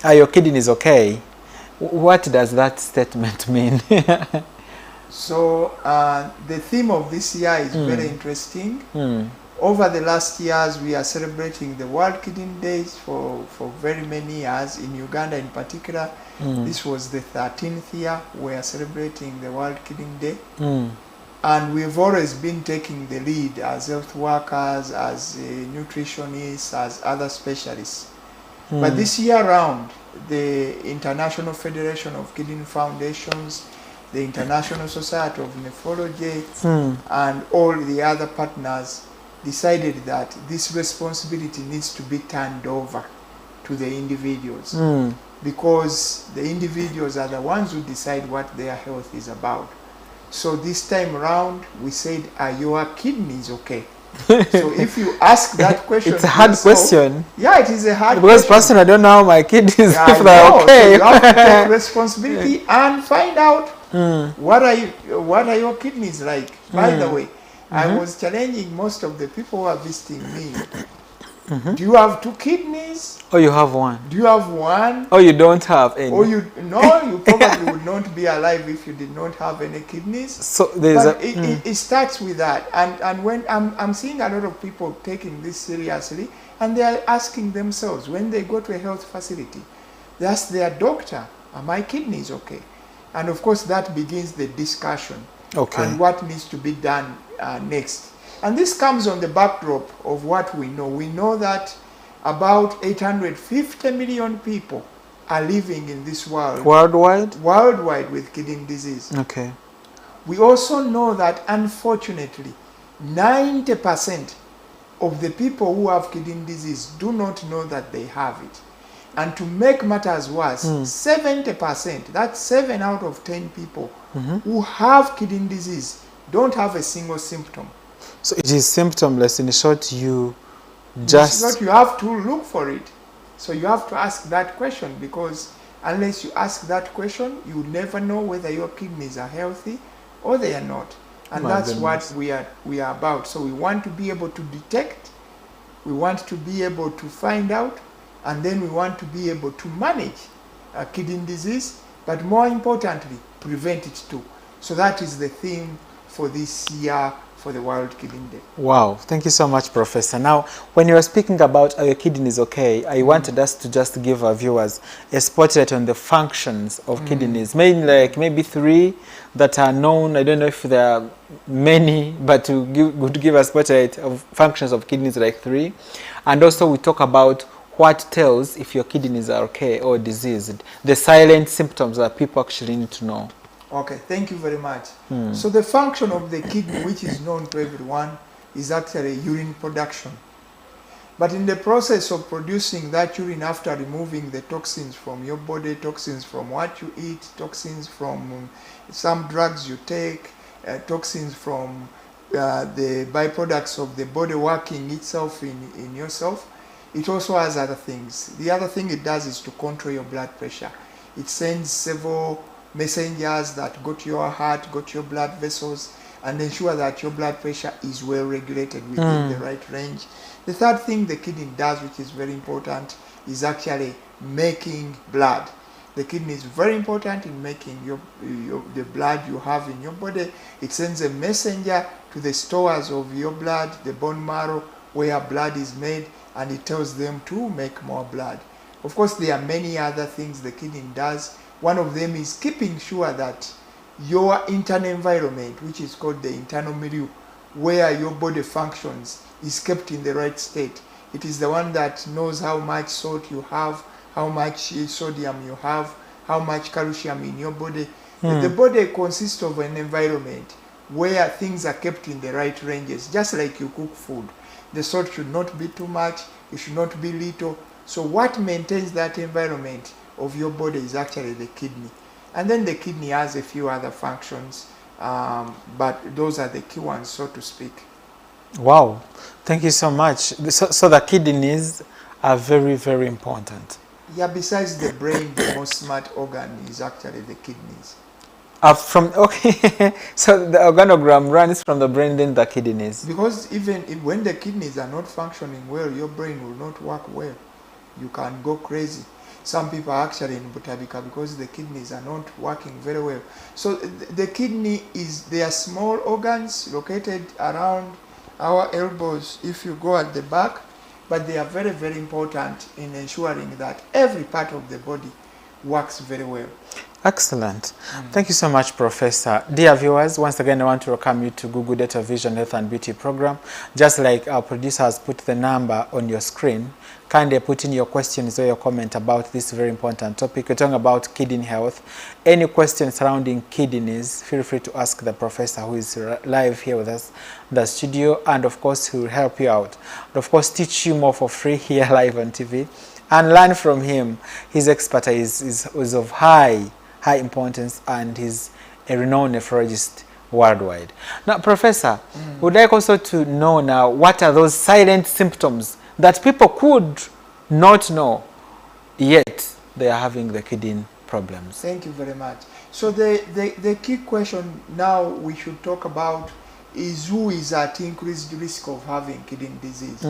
Your kidney is okay. What does that statement mean? So the theme of this year is very interesting. Over the last years, we are celebrating the World Kidney Days for very many years. In Uganda in particular, this was the 13th year we are celebrating the World Kidney Day. And we've always been taking the lead as health workers, as nutritionists, as other specialists. But this year round, the International Federation of Kidney Foundations, the International Society of Nephrology, and all the other partners decided that this responsibility needs to be turned over to the individuals, because the individuals are the ones who decide what their health is about. So this time around, we said, are your kidneys okay? So if you ask that question, it's a hard question. Yeah, it is a hard because question. Personally, I don't know how my kidneys if they're okay. So you have to take responsibility and find out what are your kidneys like. By the way, I was challenging most of the people who are visiting me. Do you have 2 kidneys? Oh, you have one. Do you have one? Oh, you don't have any. Or you probably would not be alive if you did not have any kidneys. So there's it starts with that, and when I'm seeing a lot of people taking this seriously, and they are asking themselves when they go to a health facility, they ask their doctor, "Are my kidneys okay?" And of course, that begins the discussion and what needs to be done next. And this comes on the backdrop of what we know. We know that about 850 million people are living in this world. Worldwide? Worldwide with kidney disease. Okay. We also know that, unfortunately, 90% of the people who have kidney disease do not know that they have it. And to make matters worse, 70%, that's 7 out of 10 people who have kidney disease don't have a single symptom. So it is symptomless. In short, you have to look for it. So you have to ask that question, because unless you ask that question, you never know whether your kidneys are healthy or they are not. And that's what we are about. So we want to be able to detect, we want to be able to find out, and then we want to be able to manage kidney disease, but more importantly, prevent it too. So that is the theme for this year for the World Kidney Day. Wow, thank you so much, Professor. Now, when you were speaking about your kidneys okay, I wanted us to just give our viewers a spotlight on the functions of kidneys. Maybe 3 that are known. I don't know if there are many, but to give a spotlight of functions of kidneys, like 3. And also we talk about what tells if your kidneys are okay or diseased. The silent symptoms that people actually need to know. Okay, thank you very much. So the function of the kidney, which is known to everyone, is actually urine production. But in the process of producing that urine, after removing the toxins from your body, toxins from what you eat, toxins from some drugs you take, toxins from the byproducts of the body working itself in yourself, it also has other things. The other thing it does is to control your blood pressure. It sends several messengers that go to your heart, go to your blood vessels, and ensure that your blood pressure is well regulated within the right range. The third thing the kidney does, which is very important, is actually making blood. The kidney is very important in making the blood you have in your body. It sends a messenger to the stores of your blood, the bone marrow, where blood is made, and it tells them to make more blood. Of course, there are many other things the kidney does. One of them is keeping sure that your internal environment, which is called the internal milieu, where your body functions, is kept in the right state. It is the one that knows how much salt you have, how much sodium you have, how much calcium in your body. The body consists of an environment where things are kept in the right ranges, just like you cook food. The salt should not be too much, it should not be little. So what maintains that environment of your body is actually the kidney. And then the kidney has a few other functions, but those are the key ones, so to speak. Wow, thank you so much. So the kidneys are very, very important. Yeah, besides the brain, the most smart organ is actually the kidneys. Okay, so the organogram runs from the brain, then the kidneys. Because even when the kidneys are not functioning well, your brain will not work well. You can go crazy. Some people are actually in Butabika because the kidneys are not working very well. So the kidney they are small organs located around our elbows if you go at the back, but they are very, very important in ensuring that every part of the body works very well. Excellent. Thank you so much, Professor. Dear viewers, once again, I want to welcome you to Google Data Vision Health and Beauty Program. Just like our producer has put the number on your screen, kindly put in your questions or your comment about this very important topic. We're talking about kidney health. Any questions surrounding kidneys, feel free to ask the professor who is live here with us in the studio, and of course, he will help you out. And of course, teach you more for free here live on TV, and learn from him. His expertise is of high importance, and he's a renowned nephrologist worldwide. Now, Professor, would like also to know now, what are those silent symptoms that people could not know, yet they are having the kidney problems? Thank you very much. So the key question now we should talk about is who is at increased risk of having kidney disease.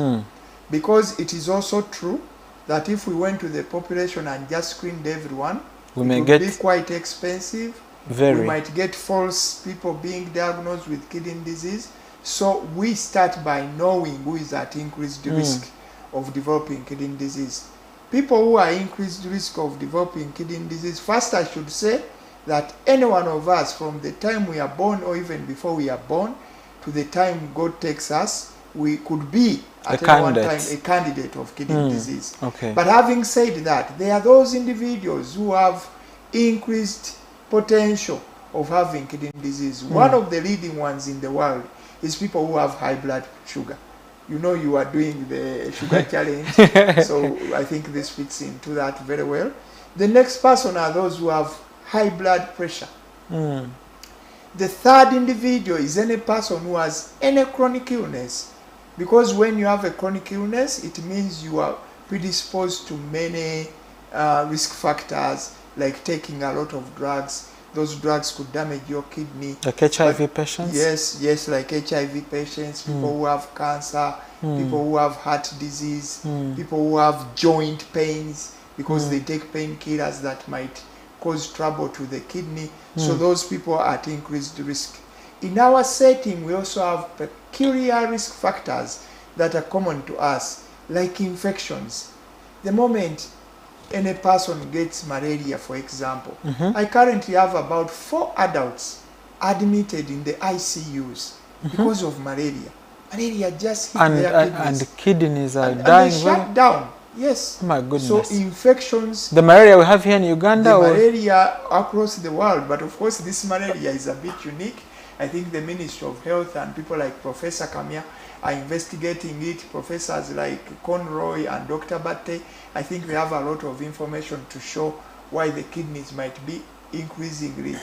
Because it is also true that if we went to the population and just screened everyone, it would be quite expensive. We might get false people being diagnosed with kidney disease. So we start by knowing who is at increased risk of developing kidney disease. People who are increased risk of developing kidney disease, first I should say that any one of us, from the time we are born or even before we are born to the time God takes us, we could be at any one time a candidate of kidney disease. Okay. But having said that, there are those individuals who have increased potential of having kidney disease. One of the leading ones in the world is people who have high blood sugar. You know, you are doing the sugar challenge, so I think this fits into that very well. The next person are those who have high blood pressure. The third individual is any person who has any chronic illness. Because when you have a chronic illness, it means you are predisposed to many risk factors, like taking a lot of drugs. Those drugs could damage your kidney. Like HIV patients? Yes, like HIV patients, people who have cancer, people who have heart disease, people who have joint pains, because they take painkillers that might cause trouble to the kidney. So those people are at increased risk. In our setting, we also have peculiar risk factors that are common to us, like infections. The moment any person gets malaria, for example, I currently have about 4 adults admitted in the ICUs because of malaria. Malaria just hit their kidneys. And the kidneys are dying. And they shut down. Yes. Oh my goodness. So infections. The malaria we have here in Uganda? The malaria across the world. But of course, this malaria is a bit unique. I think the Ministry of Health and people like Professor Kamya are investigating it. Professors like Conroy and Dr. Batte, I think they have a lot of information to show why the kidneys might be increasingly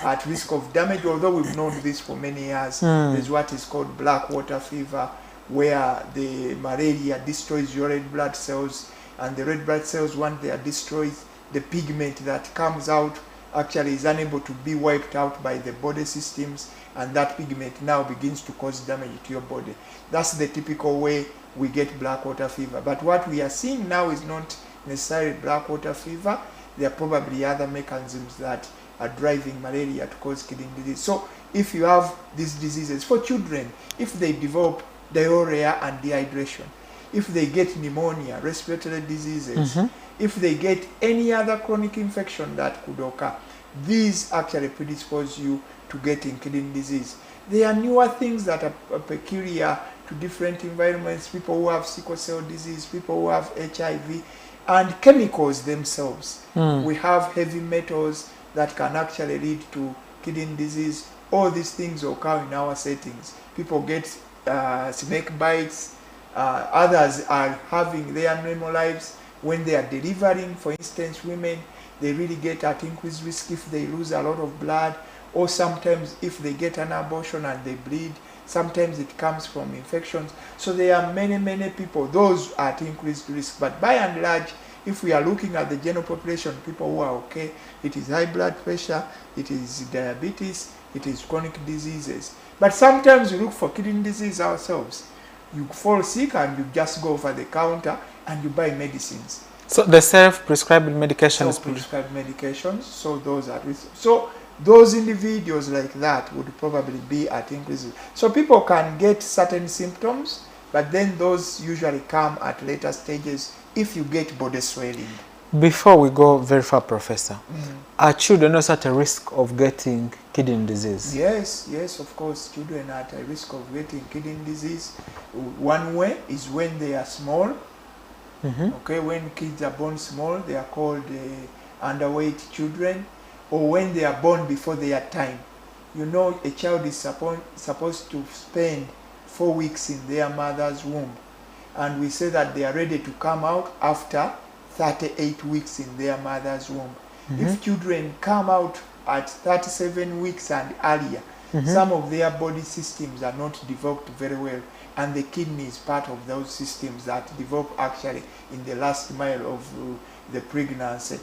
at risk of damage, although we've known this for many years. There's what is called black water fever, where the malaria destroys your red blood cells, and the red blood cells, once they are destroyed, the pigment that comes out actually is unable to be wiped out by the body systems, and that pigment now begins to cause damage to your body. That's the typical way we get black water fever. But what we are seeing now is not necessarily black water fever. There are probably other mechanisms that are driving malaria to cause kidney disease. So if you have these diseases, for children, if they develop diarrhea and dehydration, if they get pneumonia, respiratory diseases, if they get any other chronic infection that could occur, these actually predispose you to getting kidney disease. There are newer things that are peculiar to different environments, people who have sickle cell disease, people who have HIV, and chemicals themselves. We have heavy metals that can actually lead to kidney disease. All these things occur in our settings. People get snake bites. Others are having their normal lives. When they are delivering, for instance, women, they really get at increased risk if they lose a lot of blood, or sometimes if they get an abortion and they bleed. Sometimes it comes from infections. So there are many people, those are at increased risk. But by and large, if we are looking at the general population, people who are okay, it is high blood pressure, it is diabetes, it is chronic diseases. But sometimes we look for kidney disease ourselves. You fall sick and you just go over the counter and you buy medicines. So the self-prescribed medications. Self-prescribed medications, so those are so those individuals like that would probably be at increased risk. So people can get certain symptoms, but then those usually come at later stages if you get body swelling. Before we go very far, Professor, are children also at a risk of getting kidney disease? Yes, yes, of course, children are at a risk of getting kidney disease. One way is when they are small. Okay, when kids are born small, they are called underweight children, or when they are born before their time. You know, a child is supposed to spend 4 weeks in their mother's womb, and we say that they are ready to come out after 38 weeks in their mother's womb. If children come out at 37 weeks and earlier, some of their body systems are not developed very well, and the kidney is part of those systems that develop actually in the last mile of the pregnancy.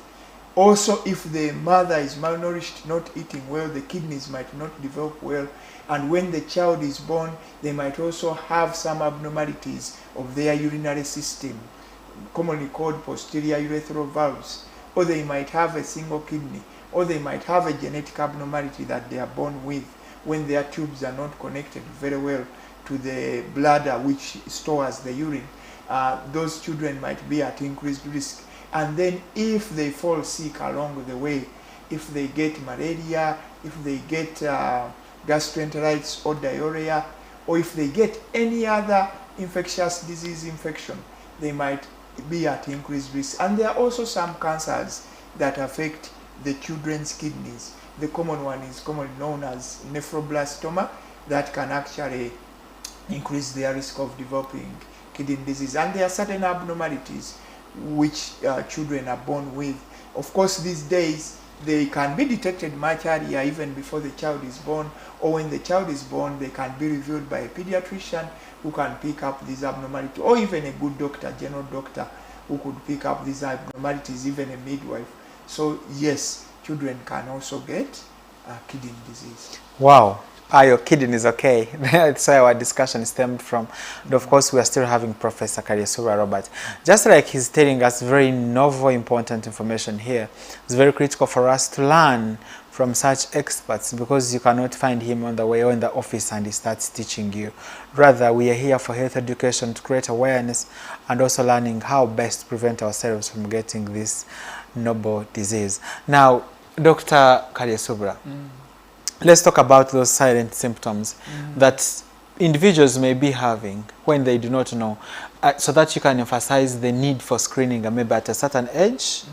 Also, if the mother is malnourished, not eating well, the kidneys might not develop well, and when the child is born, they might also have some abnormalities of their urinary system, commonly called posterior urethral valves, or they might have a single kidney, or they might have a genetic abnormality that they are born with when their tubes are not connected very well to the bladder which stores the urine. Those children might be at increased risk. And then if they fall sick along the way, if they get malaria, if they get gastroenteritis or diarrhea, or if they get any other infectious disease infection, they might be at increased risk. And there are also some cancers that affect the children's kidneys. The common one is commonly known as nephroblastoma, that can actually increase their risk of developing kidney disease. And there are certain abnormalities which children are born with. Of course, these days they can be detected much earlier, even before the child is born, or when the child is born, they can be reviewed by a pediatrician who can pick up these abnormalities, or even a good doctor, general doctor, who could pick up these abnormalities, even a midwife. So yes, children can also get kidney disease. Wow. Your kidney is okay. That's where our discussion stemmed from. And of course, we are still having Professor Kalyesubula Robert. Just like he's telling us very novel, important information here, it's very critical for us to learn from such experts, because you cannot find him on the way or in the office and he starts teaching you. Rather, we are here for health education, to create awareness and also learning how best to prevent ourselves from getting this noble disease. Now, Dr. Kalyesubula, let's talk about those silent symptoms that individuals may be having when they do not know, so that you can emphasize the need for screening maybe at a certain age.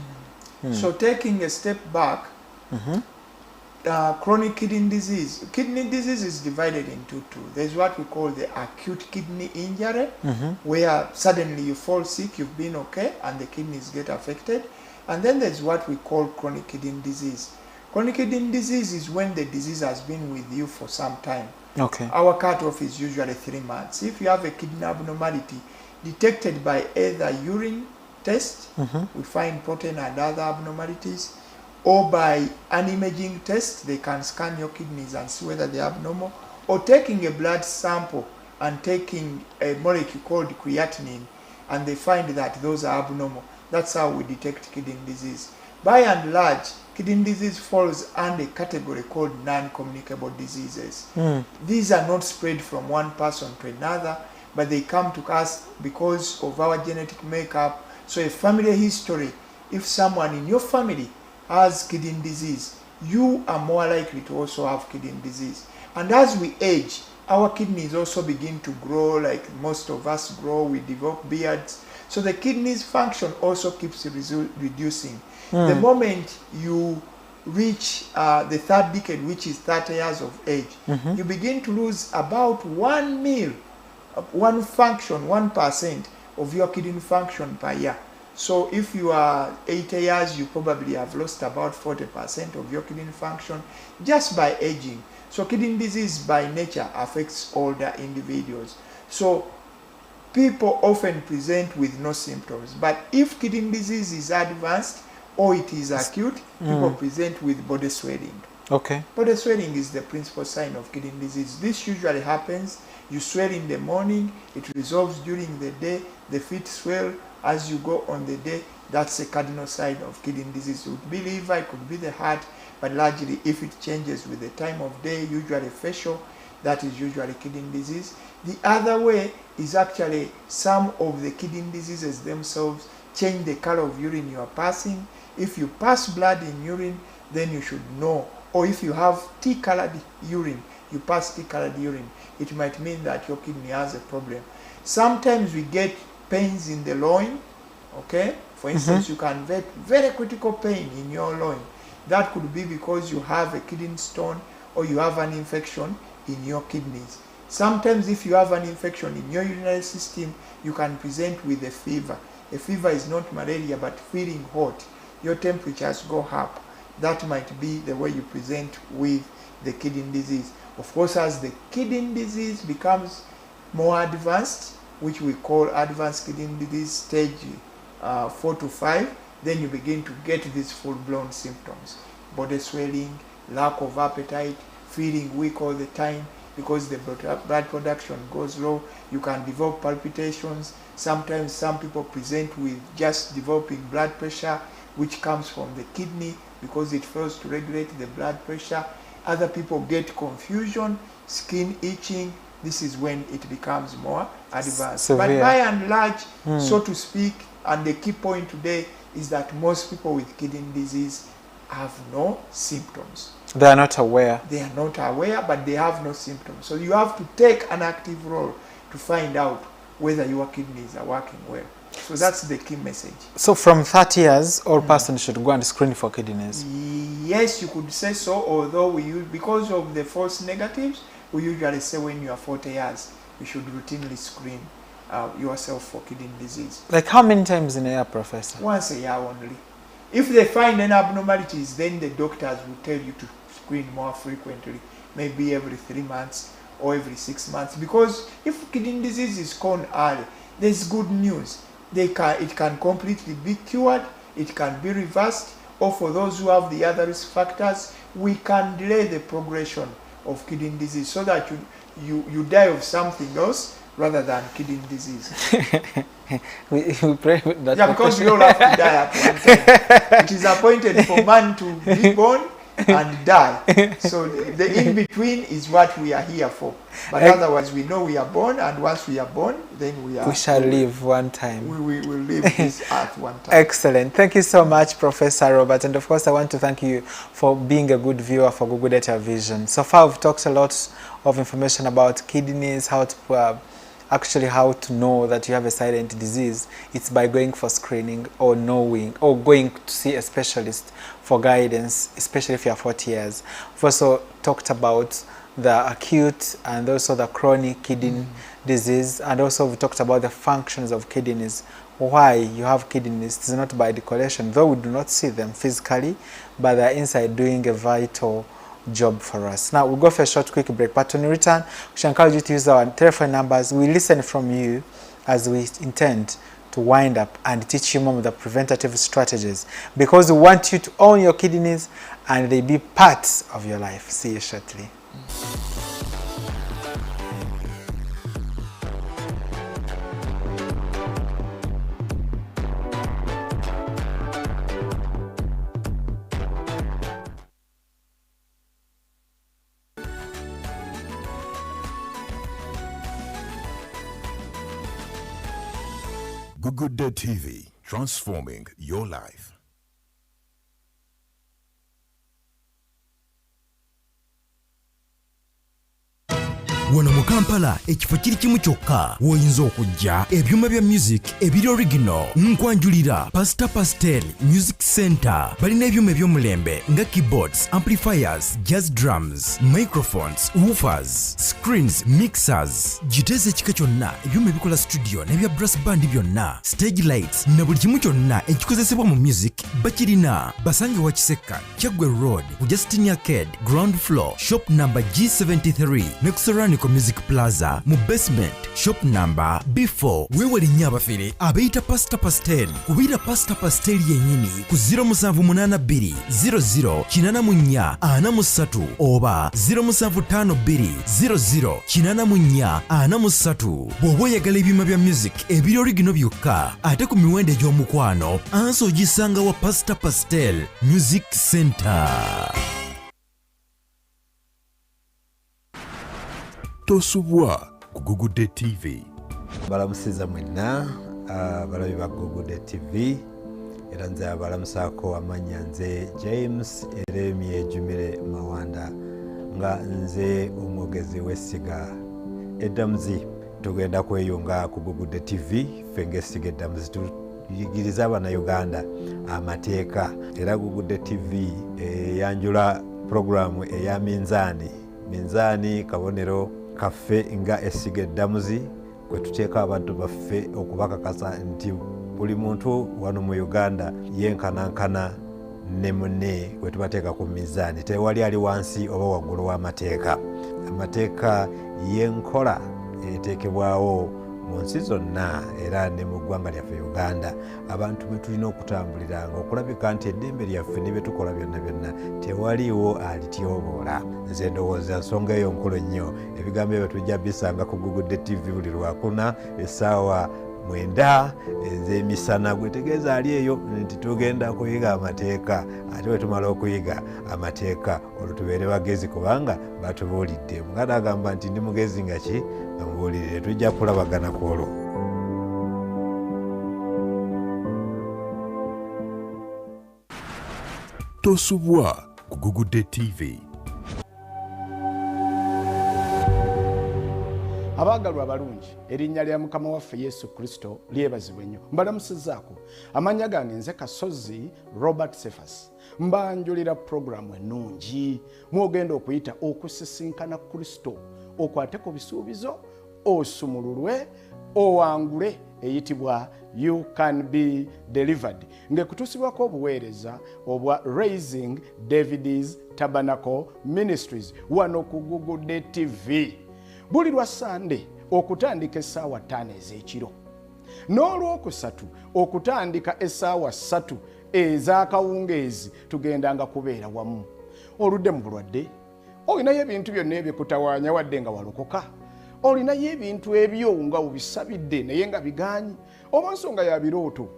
So taking a step back, chronic kidney disease. Kidney disease is divided into two. There's what we call the acute kidney injury, where suddenly you fall sick, you've been okay, and the kidneys get affected. And then there's what we call chronic kidney disease. Chronic kidney disease is when the disease has been with you for some time. Okay. Our cutoff is usually 3 months. If you have a kidney abnormality detected by either urine test, we find protein and other abnormalities, or by an imaging test, they can scan your kidneys and see whether they're abnormal, or taking a blood sample and taking a molecule called creatinine, and they find that those are abnormal. That's how we detect kidney disease. By and large, kidney disease falls under a category called non-communicable diseases. These are not spread from one person to another, but they come to us because of our genetic makeup. So a family history, if someone in your family has kidney disease, you are more likely to also have kidney disease. And as we age, our kidneys also begin to grow, like most of us grow, we develop beards. So the kidneys function also keeps reducing. The moment you reach the third decade, which is 30 years of age, you begin to lose about 1% of your kidney function per year. So if you are 80 years, you probably have lost about 40% of your kidney function just by aging. So kidney disease by nature affects older individuals. So people often present with no symptoms, but if kidney disease is advanced or it is acute, people present with body swelling. Okay. Body swelling is the principal sign of kidney disease. This usually happens, you swell in the morning, it resolves during the day, the feet swell, as you go on the day, That's the cardinal sign of kidney disease. It could be liver, it could be the heart, but largely if it changes with the time of day, usually facial, that is usually kidney disease. The other way is actually some of the kidney diseases themselves change the color of urine you are passing. If you pass blood in urine, then you should know. Or if you have tea-colored urine, you pass tea-colored urine, it might mean that your kidney has a problem. Sometimes we get pains in the loin, okay? For instance, you can get very critical pain in your loin. That could be because you have a kidney stone or you have an infection in your kidneys. Sometimes if you have an infection in your urinary system, you can present with a fever. A fever is not malaria, but feeling hot. Your temperatures go up. That might be the way you present with the kidney disease. Of course, as the kidney disease becomes more advanced, which we call advanced kidney disease stage 4 to 5, then you begin to get these full-blown symptoms. Body swelling, lack of appetite, feeling weak all the time because the blood production goes low. You can develop palpitations. Sometimes some people present with just developing blood pressure, which comes from the kidney because it fails to regulate the blood pressure. Other people get confusion, skin itching. This is when it becomes more advanced. Severe. But by and large, so to speak, and the key point today is that most people with kidney disease have no symptoms. They are not aware. They are not aware, but they have no symptoms. So you have to take an active role to find out whether your kidneys are working well. So that's the key message. So from 30 years, all persons should go and screen for kidneys. Yes, you could say so, although we use, because of the false negatives, we usually say when you are 40 years, you should routinely screen yourself for kidney disease. Like how many times in a year, Professor? Once a year only. If they find any abnormalities, then the doctors will tell you to screen more frequently, maybe every 3 months or every 6 months. Because if kidney disease is caught early, there's good news. It can completely be cured, it can be reversed, or for those who have the other risk factors, we can delay the progression of kidney disease so that you die of something else rather than kidney disease. we pray that. Yeah, because we all have to die at one time. It is appointed for man to be born and die. So the in-between is what we are here for. But otherwise, we know we are born, and once we are born, then we shall live one time. We will live this earth one time. Excellent. Thank you so much, Professor Robert. And of course, I want to thank you for being a good viewer for Google Data Vision. So far, we've talked a lot of information about kidneys, how to how to know that you have a silent disease. It's by going for screening or knowing or going to see a specialist for guidance, especially if you are 40 years. We've also talked about the acute and also the chronic kidney disease, and also we talked about the functions of kidneys. Why you have kidneys is not by decoration, though we do not see them physically, but they're inside doing a vital job for us. Now we'll go for a short quick break, but when we return, we shall encourage you to use our telephone numbers. We listen from you as we intend to wind up and teach you more of the preventative strategies, because we want you to own your kidneys and they be parts of your life. See you shortly. Good Day TV, transforming your life. Wano mu Kampala ekifo kiri kimu kyokka woyinza okujja ebyuma bya music ebiri original nkwanjulira Pastel Music Center balina ebyuma eby'omulembe nga keyboards, amplifiers, jazz drums, microphones, woofers, screens, mixers, giteze ekika kyonna ebyuma ebikola studio n'ebya brass band byonna, stage lights na buli kimu kyonna ekikozesebwa mu music bakirina. Basange wa Kiseka, Kyagwe Road, ku Justin Arcade, ground floor, shop number G73, ne ku Serrani Technical Music Plaza mu basement shop number B4. Weewale nnyo abafere abeyita Pastor Pastel. Kubira Pastor Pastel yennyini ku 0782 00 84 43 oba 0752 00 84 43. Bw'oba oyagala ebyuma bya music ebiri original byokka ate ku miwendo egy'omukwano ansi ogisanga wa Pastor Pastel Music Center. Tosubwa ku Google TV. Balamusiza mwenna balabi ba Google TV era nze abalamusako amanya nze James Eremye Jumire Mawanda nga nze omwogezi w'essiga eddamuzi. Tugenda kweyunga ku Google TV fenge essiga eddamuzi tuyigiriza Abannayuganda amateeka era Google TV yanjula programu eya minzaani kabonero kaffe nga essiga eddamuzi kwe tuteeka abantu baffe okubakakasa nti buli muntu wano mu Uganda yenkanankana ne munne kwe tubateeka ku minzaani, tewali ali wansi oba waggulu w'amateeka. Amateeka y'enkola eteekebwawo mu nsi zonna era ne mu ggwanga lyaffe Uganda abantu bwe tulina okutambuliranga okulabika nti eddembe lyaffe ne bye tukola byonna tewaliiwo alityoboola. Nze ndowooza nsonga eyo nkulu nnyo. Ebigambo ebyo tujja bisanga ku Google TV buli Lwakuna essaawa 9 ez'emisana. Gwetegeeza ali eyo nti tugenda kuyiga amateeka ate bwe tumala okuyiga amateeka olwo tubeere bagezi kubanga batubuulidde. Muganda agamba nti ndi mugezi nga ki bamubuulirire. Tujja kulabagana ku olwo. Tosubwa ku Google TV. Abagalwa abalungi, erinnya lya Mukama waffe Yesu Kristo lyebazibwe nnyo. Mbalamusizaako amannya gange nze Kasozi Robert Cephas. Mbanjulira programu ennungi mwogenda okuyita okusisinkana Kristo, okwate ku bisuubizo, osumululwe, owangule, eyitibwa You Can Be Delivered. Ngekutusibwako obuweereza obwa Raising David's Tabernacle Ministries wano ku Google TV. Buli lwa Sande okutandika essaawa 5 ez'ekiro, n'olwokusatu okutandika essaawa 3 ez'akawungeezi tugendanga kubeera wamu. Oludde mu bulwadde, olinayo ebintu byonna ebyekutawaanya wadde nga walokoka, olinayo ebintu ebyo nga obisabidde naye nga bigaanyi, oba nsonga ya birooto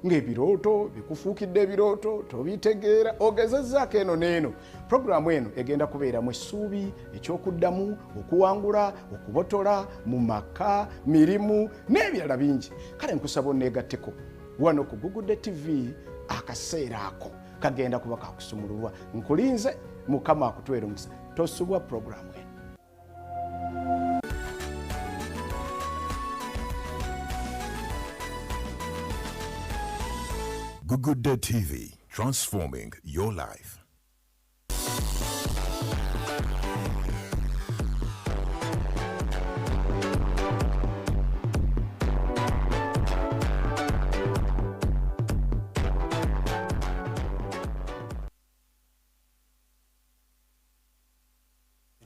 ng'ebirooto bikufuukidde ebirooto tobitegeera, ogezezzaako eno n'eno. Programu eno egenda kubeeramu essuubi, ekyokuddamu, okuwangula, okubotola mu maka, mirimu n'ebirala bingi. Kale nkusaba onneegatteko wano ku Google TV. Akaseera ako kagenda kuba kakusumululwa. Nkulinze, Mukama akutwere omukisa. Tosubwa programu eno. Google TV, transforming your life.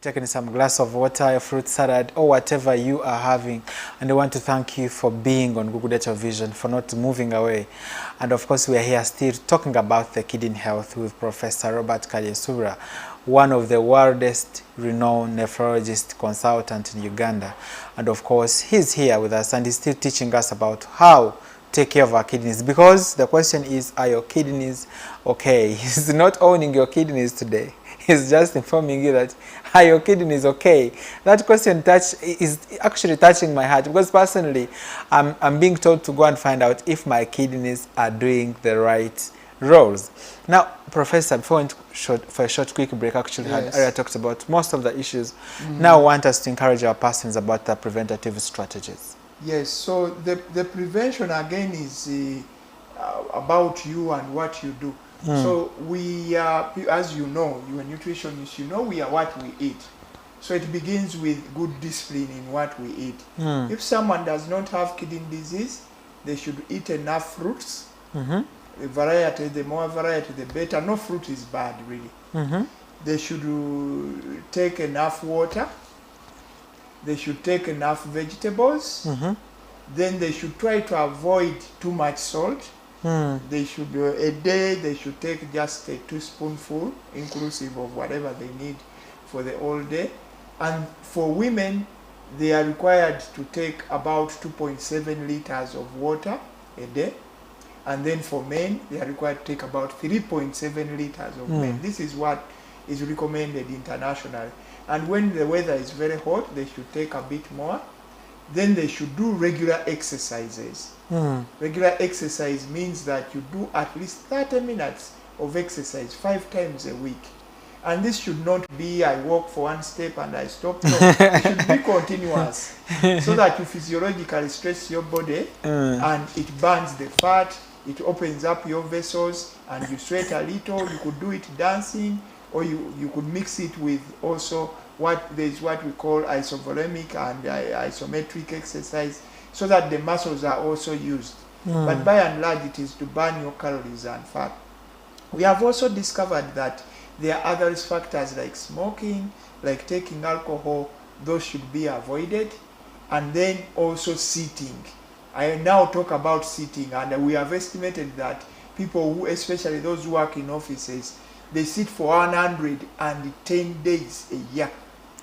Taking some glass of water, a fruit salad, or whatever you are having. And I want to thank you for being on Google Television, for not moving away. And of course, we are here still talking about the kidney health with Professor Robert Kalyesubula, one of the world's renowned nephrologist consultant in Uganda. And of course, he's here with us and he's still teaching us about how to take care of our kidneys. Because the question is, are your kidneys okay? He's not owning your kidneys today. He's just informing you that are your kidneys okay? That question is actually touching my heart, because personally I'm being told to go and find out if my kidneys are doing the right roles. Now, Professor, before we went for a short quick break, actually had earlier talked about most of the issues. Now I want us to encourage our persons about the preventative strategies. Yes, so the prevention again is about you and what you do. So we are, as you know, you are nutritionists, you know we are what we eat. So it begins with good discipline in what we eat. If someone does not have kidney disease, they should eat enough fruits. The variety, the more variety, the better. No fruit is bad, really. They should take enough water. they should take enough vegetables. Then they should try to avoid too much salt. They should, a day, they should take just a teaspoonful, inclusive of whatever they need for the whole day. And for women, they are required to take about 2.7 liters of water a day. And then for men, they are required to take about 3.7 liters of men. This is what is recommended internationally. And when the weather is very hot, they should take a bit more. Then they should do regular exercises. Regular exercise means that you do at least 30 minutes of exercise 5 times a week. And this should not be, I walk for 1 step and I stop. No, it should be continuous so that you physiologically stress your body and it burns the fat, it opens up your vessels and you sweat a little. You could do it dancing, or you could mix it with also there's what we call isovolemic and isometric exercise, so that the muscles are also used. But by and large, it is to burn your calories and fat. We have also discovered that there are other risk factors like smoking, like taking alcohol. Those should be avoided. And then also sitting. I now talk about sitting, and we have estimated that people who, especially those who work in offices, they sit for 110 days a year.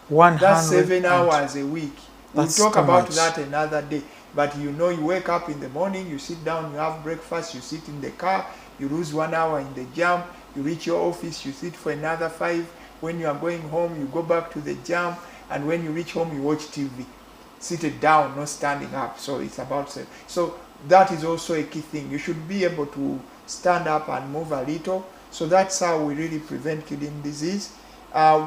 100. That's 7 hours a week. We'll That's talk too about much. that another day. But you know, you wake up in the morning, you sit down, you have breakfast, you sit in the car, you lose 1 hour in the jam, you reach your office, you sit for another 5. When you are going home, you go back to the jam, and when you reach home, you watch TV. Seated down, not standing up. So it's about 7. So that is also a key thing. You should be able to stand up and move a little. So that's how we really prevent kidney disease.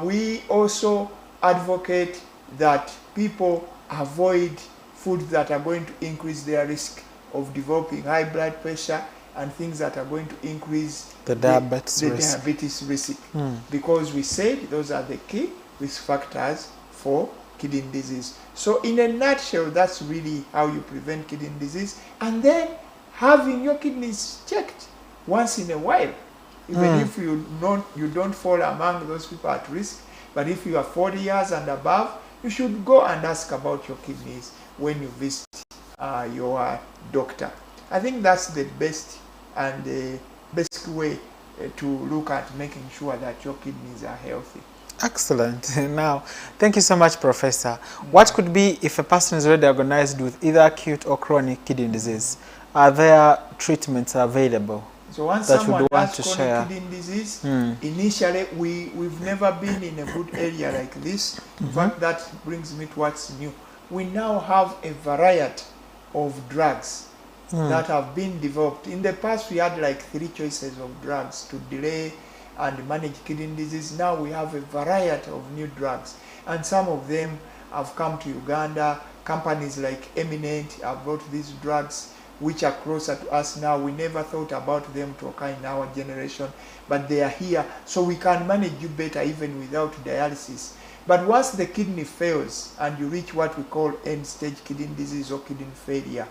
We also advocate that people avoid foods that are going to increase their risk of developing high blood pressure and things that are going to increase The diabetes risk. diabetes risk. Because we said those are the key risk factors for kidney disease. So in a nutshell, that's really how you prevent kidney disease. And then having your kidneys checked once in a while. Even if you don't fall among those people at risk, but if you are 40 years and above, you should go and ask about your kidneys when you visit your doctor. I think that's the best and the best way to look at making sure that your kidneys are healthy. Excellent. Now, thank you so much, Professor. What could be if a person is already diagnosed with either acute or chronic kidney disease? Are there treatments available? So once that someone you'd want has to chronic share? kidney disease, initially we've never been in a good area like this. In fact, that brings me to what's new. We now have a variety of drugs that have been developed. In the past, we had like 3 choices of drugs to delay and manage kidney disease. Now we have a variety of new drugs, and some of them have come to Uganda. Companies like Eminent have brought these drugs, which are closer to us now. We never thought about them to occur in our generation, but they are here, so we can manage you better even without dialysis. But once the kidney fails and you reach what we call end-stage kidney disease or kidney failure,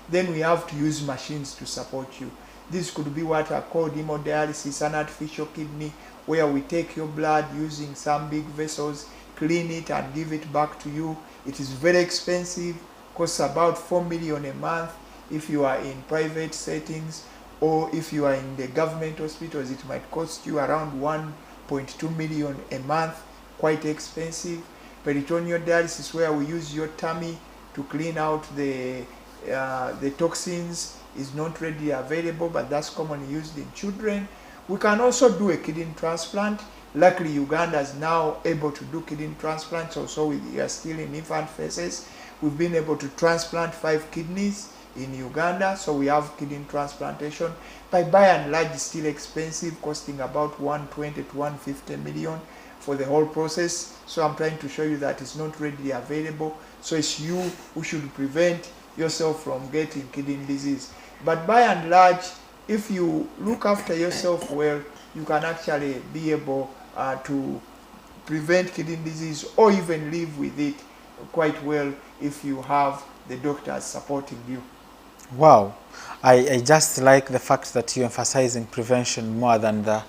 then we have to use machines to support you. This could be what are called hemodialysis, an artificial kidney, where we take your blood using some big vessels, clean it and give it back to you. It is very expensive, costs about 4 million a month if you are in private settings, or if you are in the government hospitals, it might cost you around 1.2 million a month, quite expensive. Peritoneal dialysis, where we use your tummy to clean out the toxins, is not readily available, but that's commonly used in children. We can also do a kidney transplant. Luckily, Uganda is now able to do kidney transplants, also we are still in infant phases. We've been able to transplant 5 kidneys in Uganda, so we have kidney transplantation. But by and large, it's still expensive, costing about 120 to 150 million for the whole process. So I'm trying to show you that it's not readily available. So it's you who should prevent yourself from getting kidney disease. But by and large, if you look after yourself well, you can actually be able to prevent kidney disease or even live with it quite well if you have the doctors supporting you. Wow. I just like the fact that you're emphasizing prevention more than the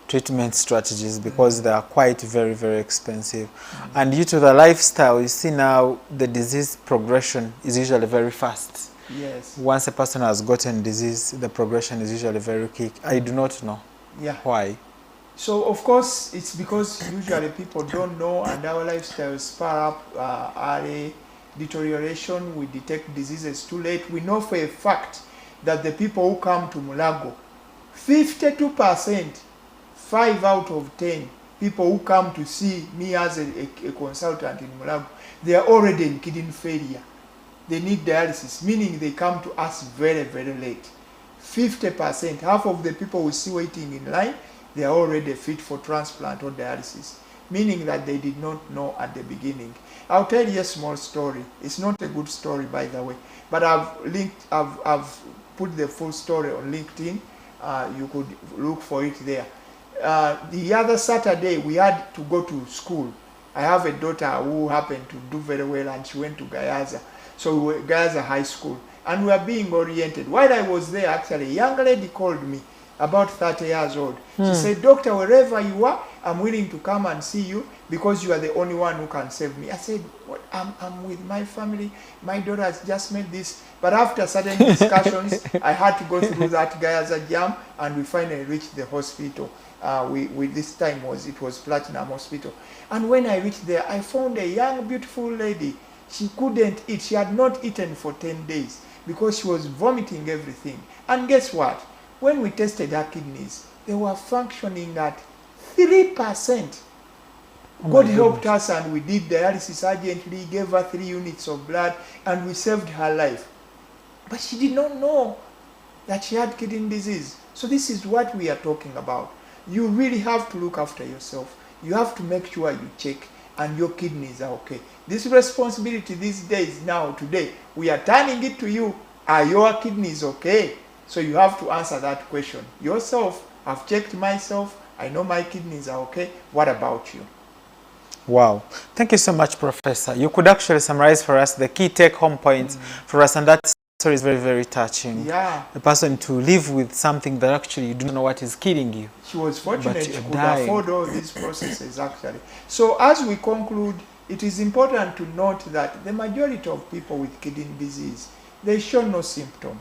treatment strategies because they are quite very, very expensive. And due to the lifestyle, you see now the disease progression is usually very fast. Yes. Once a person has gotten disease, the progression is usually very quick. I do not know why. So of course it's because usually people don't know, and our lifestyle spur up early deterioration. We detect diseases too late. We know for a fact that the people who come to Mulago, 52%, 5 out of 10 people who come to see me as a consultant in Mulago, they are already in kidney failure. They need dialysis, meaning they come to us very, very late. 50%, half of the people we see waiting in line, they are already fit for transplant or dialysis, meaning that they did not know at the beginning. I'll tell you a small story. It's not a good story, by the way, but I've put the full story on LinkedIn. You could look for it there. The other Saturday, we had to go to school. I have a daughter who happened to do very well, and she went to Gayaza. So we were Gayaza High School, and we were being oriented. While I was there, actually, a young lady called me, about 30 years old. She said, "Doctor, wherever you are, I'm willing to come and see you because you are the only one who can save me." I said, "What? I'm with my family. My daughter has just made this." But after certain discussions, I had to go through that Gayaza jam, and we finally reached the hospital. This time it was Platinum Hospital. And when I reached there, I found a young, beautiful lady. She couldn't eat. She had not eaten for 10 days because she was vomiting everything. And guess what? When we tested her kidneys, they were functioning at 3%. God helped us, and we did dialysis urgently, gave her 3 units of blood, and we saved her life. But she did not know that she had kidney disease. So this is what we are talking about. You really have to look after yourself. You have to make sure you check and your kidneys are okay. This responsibility these days, now, today, we are turning it to you. Are your kidneys okay? So you have to answer that question yourself. I've checked myself. I know my kidneys are okay. What about you? Wow. Thank you so much, Professor. You could actually summarize for us the key take-home points for us, and that story is very, very touching. Yeah. A person to live with something that actually you don't know what is killing you. She was fortunate she could dying. afford all these processes, actually. So as we conclude, it is important to note that the majority of people with kidney disease, they show no symptom.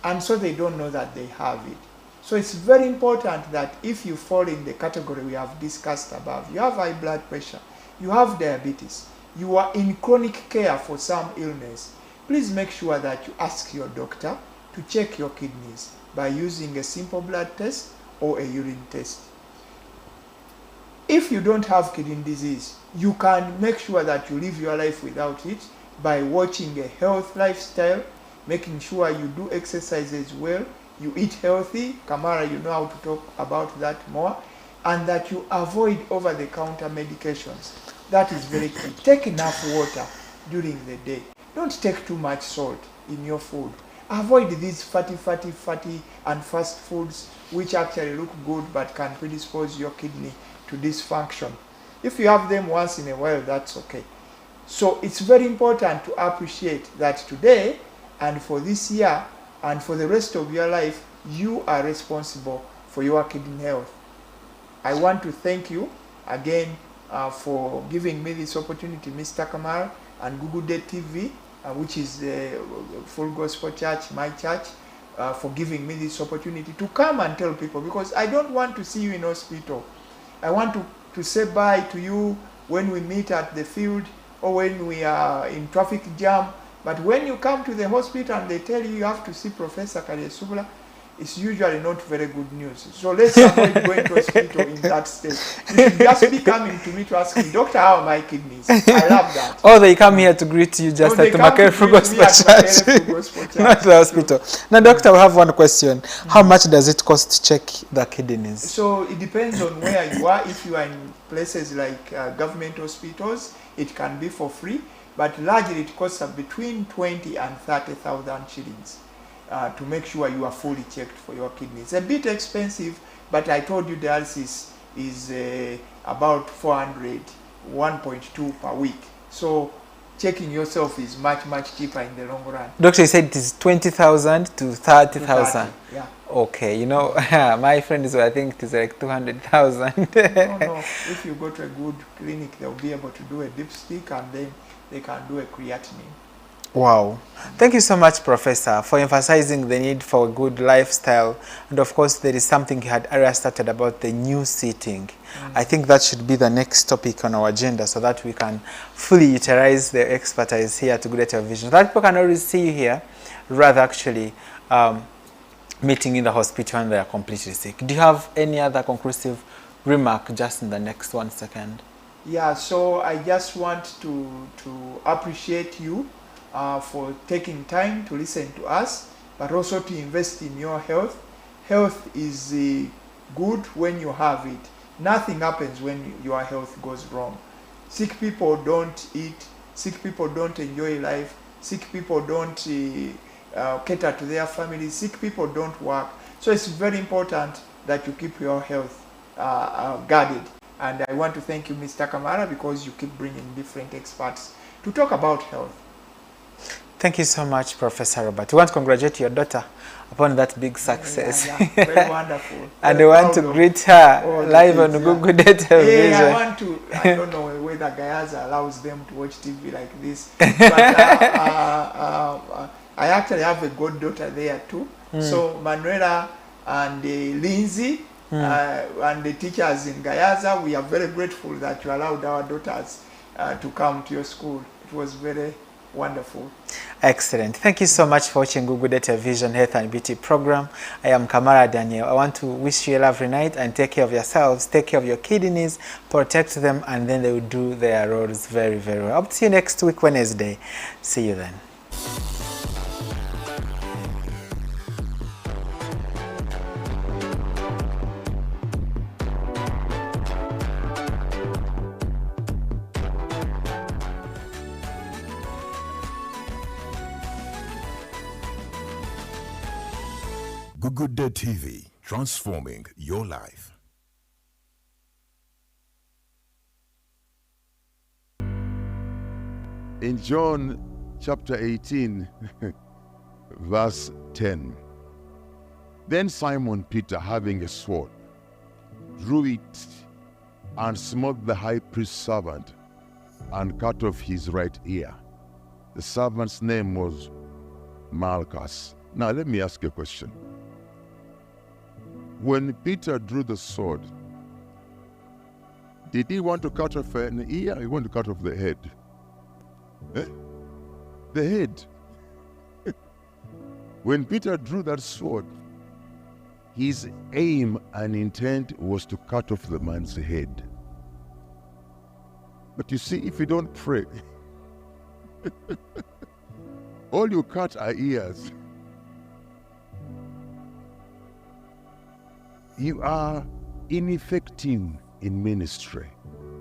And so they don't know that they have it. So it's very important that if you fall in the category we have discussed above, you have high blood pressure, you have diabetes, you are in chronic care for some illness, please make sure that you ask your doctor to check your kidneys by using a simple blood test or a urine test. If you don't have kidney disease, you can make sure that you live your life without it by watching a health lifestyle, making sure you do exercises well, you eat healthy. Kamara, you know how to talk about that more, and that you avoid over-the-counter medications. That is very key. Take enough water during the day. Don't take too much salt in your food. Avoid these fatty and fast foods which actually look good but can predispose your kidney to dysfunction. If you have them once in a while, that's okay. So it's very important to appreciate that today and for this year and for the rest of your life, you are responsible for your kidney health. I want to thank you again for giving me this opportunity, Mr. Kamara, and Google Day TV, which is the Full Gospel Church, my church, for giving me this opportunity to come and tell people, because I don't want to see you in hospital. I want to say bye to you when we meet at the field or when we are in traffic jam. But when you come to the hospital and they tell you have to see Professor Kalyesubula, it's usually not very good news. So let's avoid going to hospital in that state. You should just be coming to me to ask me, "Doctor, how are my kidneys?" I love that. Or they come here to greet you just at the Makere Full Gospel Church, not the hospital. Now, Doctor, we have one question. How much does it cost to check the kidneys? So it depends on where you are. If you are in places like government hospitals, it can be for free. But largely it costs between 20 and 30,000 shillings to make sure you are fully checked for your kidneys. A bit expensive, but I told you dialysis is about 400, 1.2 per week. So checking yourself is much, much cheaper in the long run. Doctor, you said it is 20,000 to 30,000. Yeah. Okay, you know, my friends, I think it is like 200,000. No, if you go to a good clinic, they'll be able to do a dipstick and then they can do a creatinine. Wow. Thank you so much, Professor, for emphasizing the need for a good lifestyle. And of course, there is something you had earlier started about the new seating. I think that should be the next topic on our agenda so that we can fully utilize the expertise here to Good Television. So that people can always see you here, rather actually meeting in the hospital when they are completely sick. Do you have any other conclusive remark just in the next 1 second? Yeah, so I just want to appreciate you for taking time to listen to us, but also to invest in your health. Health is good when you have it. Nothing happens when your health goes wrong. Sick people don't eat, sick people don't enjoy life, sick people don't cater to their families, sick people don't work. So it's very important that you keep your health guarded. And I want to thank you, Mr. Kamara, because you keep bringing different experts to talk about health. Thank you so much, Professor Robert. We want to congratulate your daughter upon that big success. Yeah, very wonderful. And Very we want to proud of greet her all the live on kids, Google Television. I don't know whether Gayaza allows them to watch TV like this. But I actually have a goddaughter there too. So Manuela and Lindsay and the teachers in Gayaza, we are very grateful that you allowed our daughters to come to your school. It was very wonderful. Excellent. Thank you so much for watching Google Television Health and Beauty program. I am Kamara Daniel. I want to wish you a lovely night and take care of yourselves, take care of your kidneys, protect them, and then they will do their roles very, very well. I'll see you next week, Wednesday. See you then. Good Day TV, transforming your life. In John chapter 18, verse 10, then Simon Peter, having a sword, drew it and smote the high priest's servant and cut off his right ear. The servant's name was Malchus. Now let me ask you a question. When Peter drew the sword, did he want to cut off an ear or he wanted to cut off the head? The head. When Peter drew that sword, his aim and intent was to cut off the man's head. But you see, if you don't pray, all you cut are ears. You are ineffective in ministry.